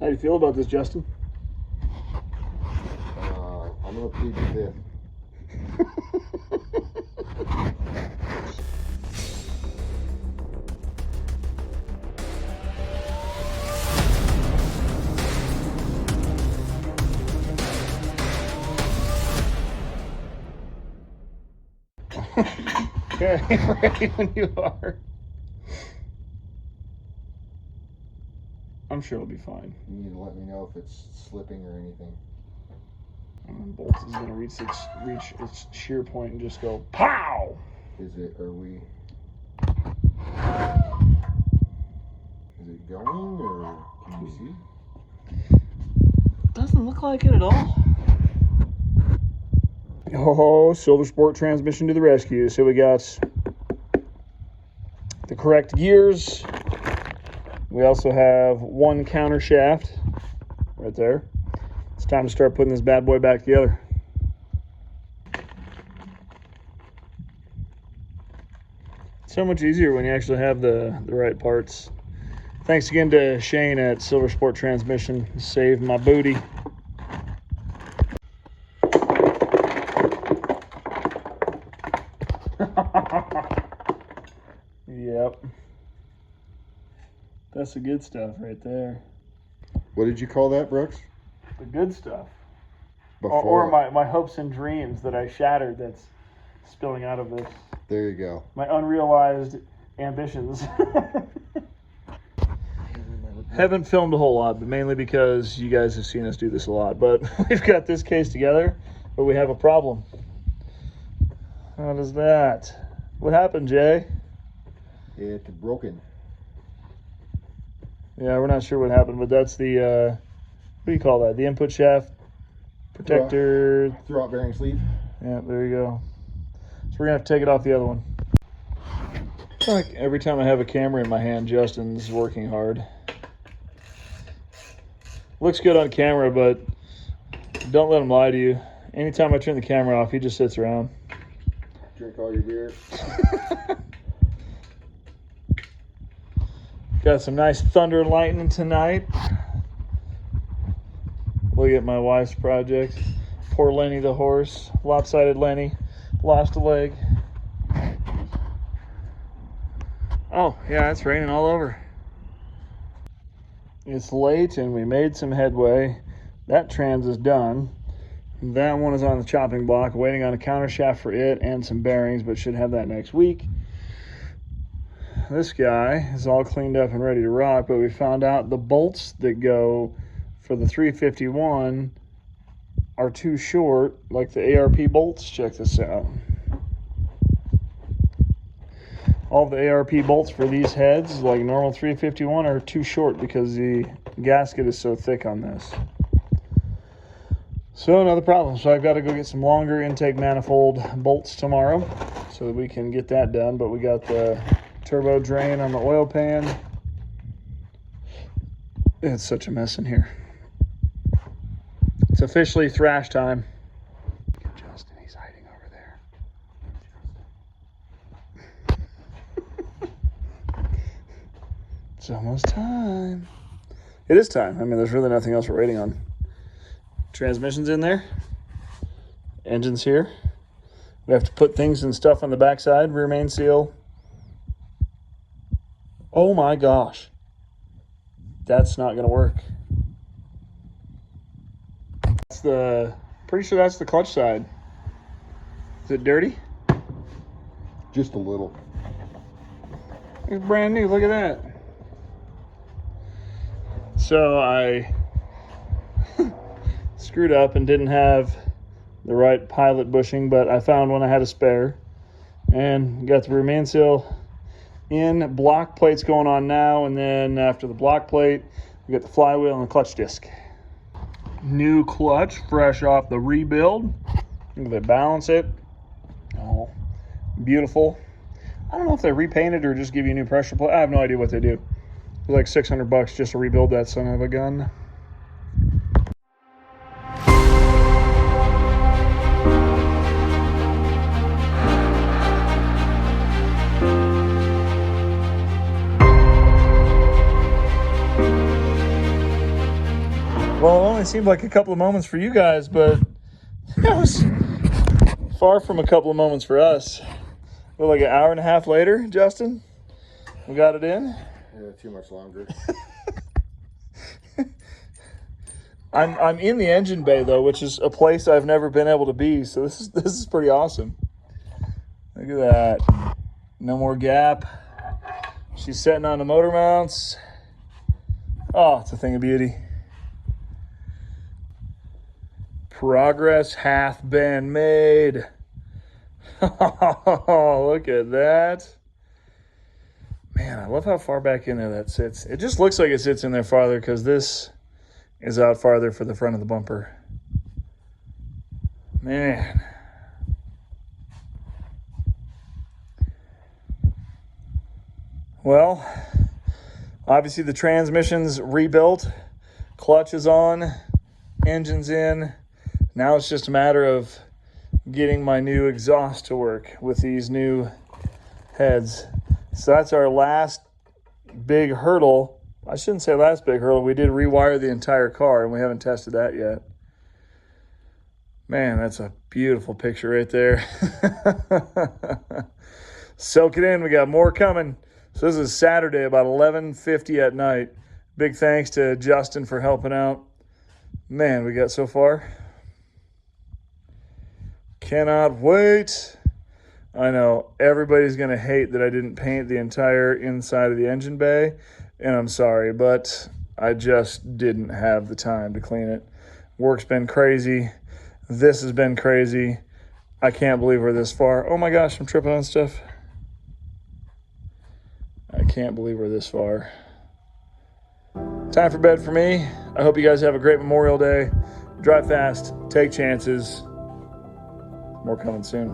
How do you feel about this, Justin? I'm going to plead the fifth. Okay, ready when you are. I'm sure it'll be fine. You need to let me know if it's slipping or anything. And then Bolts is going to reach its shear point and just go pow! Is it going, or can you see? Doesn't look like it at all. Oh, Silver Sport transmission to the rescue. So we got the correct gears. We also have one counter shaft right there. It's time to start putting this bad boy back together. It's so much easier when you actually have the right parts. Thanks again to Shane at Silver Sport Transmission. Saved my booty. Yep. That's the good stuff right there. What did you call that, Brooks? The good stuff. Before. Or my hopes and dreams that I shattered that's spilling out of this. There you go. My unrealized ambitions. Haven't filmed a whole lot, but mainly because you guys have seen us do this a lot. But we've got this case together, but we have a problem. What is that? What happened, Jay? It's broken. Yeah, we're not sure what happened, but that's the, what do you call that? The input shaft protector. Throwout bearing sleeve. Yeah, there you go. So we're going to have to take it off the other one. Like every time I have a camera in my hand, Justin's working hard. Looks good on camera, but don't let him lie to you. Anytime I turn the camera off, he just sits around. Drink all your beer. Got some nice thunder and lightning tonight. Look at my wife's project. Poor Lenny the horse. Lopsided Lenny. Lost a leg. Oh, yeah, it's raining all over. It's late and we made some headway. That trans is done. That one is on the chopping block, waiting on a counter shaft for it and some bearings, but should have that next week. This guy is all cleaned up and ready to rock, but we found out the bolts that go for the 351 are too short, like the ARP bolts. Check this out. All the ARP bolts for these heads, like normal 351, are too short because the gasket is so thick on this. So another problem. So I've got to go get some longer intake manifold bolts tomorrow so that we can get that done. But we got the turbo drain on the oil pan. It's such a mess in here. It's officially thrash time. Get Justin, he's hiding over there. It's almost time. It is time. I mean, there's really nothing else we're waiting on. Transmission's in there. Engine's here. We have to put things and stuff on the backside. Rear main seal. Oh my gosh. That's not going to work. Pretty sure that's the clutch side. Is it dirty? Just a little. It's brand new. Look at that. So I screwed up and didn't have the right pilot bushing, but I found one I had a spare and got the rear main seal in. Block plates going on now, and then after the block plate, we got the flywheel and the clutch disc. New clutch, fresh off the rebuild. Look at they balance it. Oh, beautiful. I don't know if they repaint it or just give you a new pressure plate. I have no idea what they do. It was like $600 just to rebuild that son of a gun. Well, it only seemed like a couple of moments for you guys, but it was far from a couple of moments for us. Well, like an hour and a half later, Justin, we got it in. Yeah, too much longer. I'm in the engine bay though, which is a place I've never been able to be. So this is pretty awesome. Look at that. No more gap. She's setting on the motor mounts. Oh, it's a thing of beauty. Progress hath been made. Oh, look at that. Man, I love how far back in there that sits. It just looks like it sits in there farther because this is out farther for the front of the bumper. Man. Well, obviously the transmission's rebuilt. Clutch is on. Engine's in. Now it's just a matter of getting my new exhaust to work with these new heads. So that's our last big hurdle. I shouldn't say last big hurdle. We did rewire the entire car, and we haven't tested that yet. Man, that's a beautiful picture right there. Soak it in. We got more coming. So this is Saturday, about 11:50 at night. Big thanks to Justin for helping out. Man, we got so far. Cannot wait. I know everybody's going to hate that I didn't paint the entire inside of the engine bay, and I'm sorry, but I just didn't have the time to clean it. Work's been crazy. This has been crazy. I can't believe we're this far. Oh my gosh, I'm tripping on stuff. I can't believe we're this far. Time for bed for me. I hope you guys have a great Memorial Day. Drive fast, take chances. More coming soon.